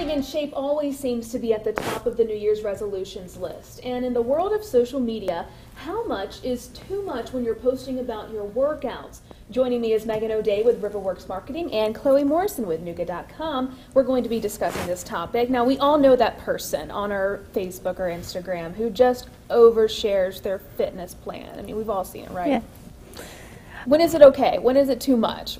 Staying in shape always seems to be at the top of the New Year's resolutions list. And in the world of social media, how much is too much when you're posting about your workouts? Joining me is Megan O'Day with Riverworks Marketing and Chloe Morrison with Nuga.com. We're going to be discussing this topic. Now, we all know that person on our Facebook or Instagram who just overshares their fitness plan. I mean, we've all seen it, right? Yeah. When is it okay? When is it too much?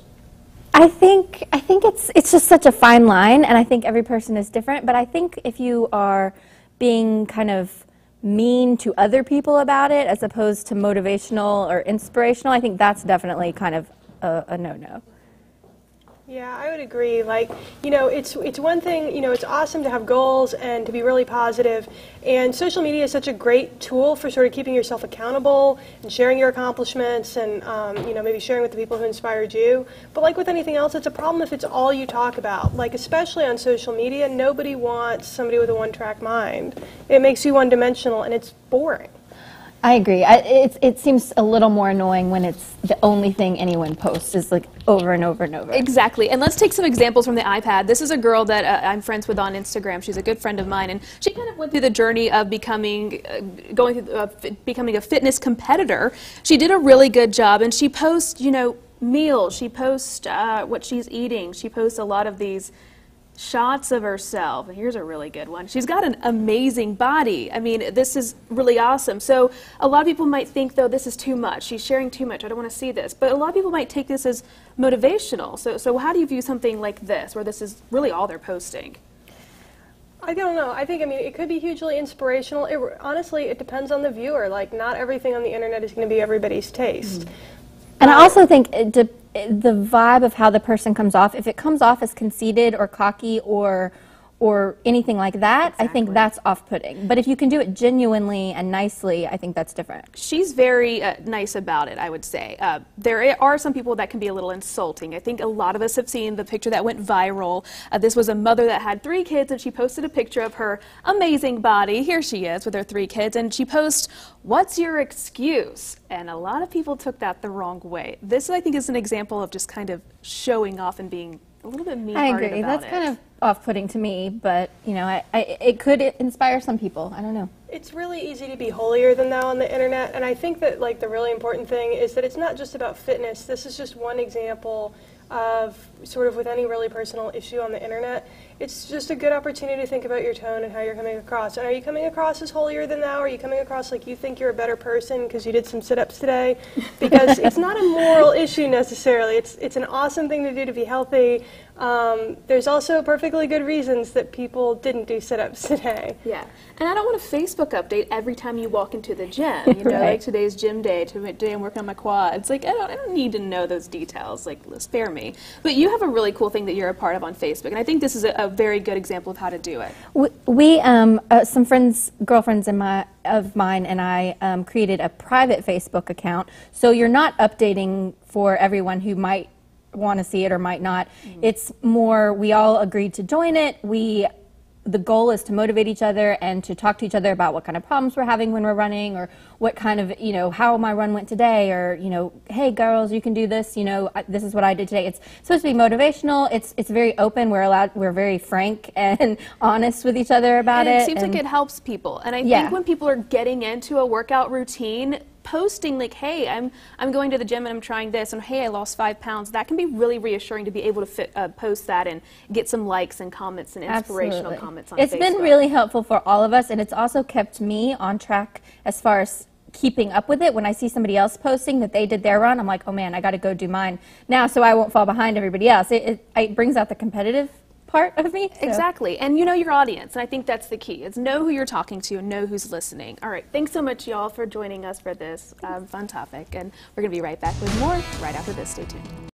I think it's just such a fine line, and I think every person is different. But I think if you are being kind of mean to other people about it as opposed to motivational or inspirational, I think that's definitely kind of a no-no. Yeah, I would agree. Like, you know, it's one thing, you know, it's awesome to have goals and to be really positive. And social media is such a great tool for sort of keeping yourself accountable and sharing your accomplishments and, you know, maybe sharing with the people who inspired you. But like with anything else, it's a problem if it's all you talk about. Like, especially on social media, nobody wants somebody with a one-track mind. It makes you one-dimensional and it's boring. I agree. It seems a little more annoying when it's the only thing anyone posts is like over and over and over. Exactly. And let's take some examples from the iPad. This is a girl that I'm friends with on Instagram. She's a good friend of mine, and she kind of went through the journey of becoming a fitness competitor. She did a really good job, and she posts, you know, meals. She posts what she's eating. She posts a lot of these shots of herself. Here's a really good one. She's got an amazing body. I mean, this is really awesome. So a lot of people might think, though, this is too much. She's sharing too much. I don't want to see this. But a lot of people might take this as motivational. So how do you view something like this, where this is really all they're posting? I don't know. I think, I mean, it could be hugely inspirational. Honestly, it depends on the viewer. Like, not everything on the internet is going to be everybody's taste. Mm-hmm. And I also think the vibe of how the person comes off, if it comes off as conceited or cocky or anything like that, exactly. I think that's off-putting. But if you can do it genuinely and nicely, I think that's different. She's very nice about it, I would say. There are some people that can be a little insulting. I think a lot of us have seen the picture that went viral. This was a mother that had 3 kids, and she posted a picture of her amazing body. Here she is with her 3 kids, and she posts, "What's your excuse?" And a lot of people took that the wrong way. This, I think, is an example of just kind of showing off and being a little bit mean-hearted about it. I agree. That's kind of off-putting to me, but, you know, it could inspire some people. I don't know. It's really easy to be holier than thou on the internet, and I think that, like, the really important thing is that it's not just about fitness. This is just one example of sort of with any really personal issue on the internet. It's just a good opportunity to think about your tone and how you're coming across. And are you coming across as holier than thou? Are you coming across like you think you're a better person because you did some sit-ups today? Because it's not a moral issue necessarily. It's an awesome thing to do to be healthy. There's also perfectly good reasons that people didn't do sit-ups today. Yeah, and I don't want a Facebook update every time you walk into the gym. You know, Right. like today's gym day. Today I'm working on my quads. Like I don't need to know those details. Like spare me. But you have a really cool thing that you're a part of on Facebook, and I think this is a very good example of how to do it. We some girlfriends of mine and I created a private Facebook account, so you're not updating for everyone who might want to see it or might not. Mm-hmm. It's more we all agreed to join it. The goal is to motivate each other and to talk to each other about what kind of problems we're having when we're running, or what kind of, you know, how my run went today, or, you know, hey girls, you can do this, you know, this is what I did today. It's supposed to be motivational. It's very open. We're very frank and honest with each other about it. It seems like it helps people. And I think when people are getting into a workout routine, posting like, hey, I'm going to the gym and I'm trying this, and hey, I lost 5 pounds, that can be really reassuring to be able to post that and get some likes and comments and inspirational comments on Facebook. It's been really helpful for all of us, and it's also kept me on track as far as keeping up with it. When I see somebody else posting that they did their run, I'm like, oh man, I got to go do mine now so I won't fall behind everybody else. It brings out the competitive part of me. So. Exactly. And you know your audience, and I think that's the key. Is know who you're talking to and know who's listening. All right, thanks so much, y'all, for joining us for this fun topic, and we're going to be right back with more right after this. Stay tuned.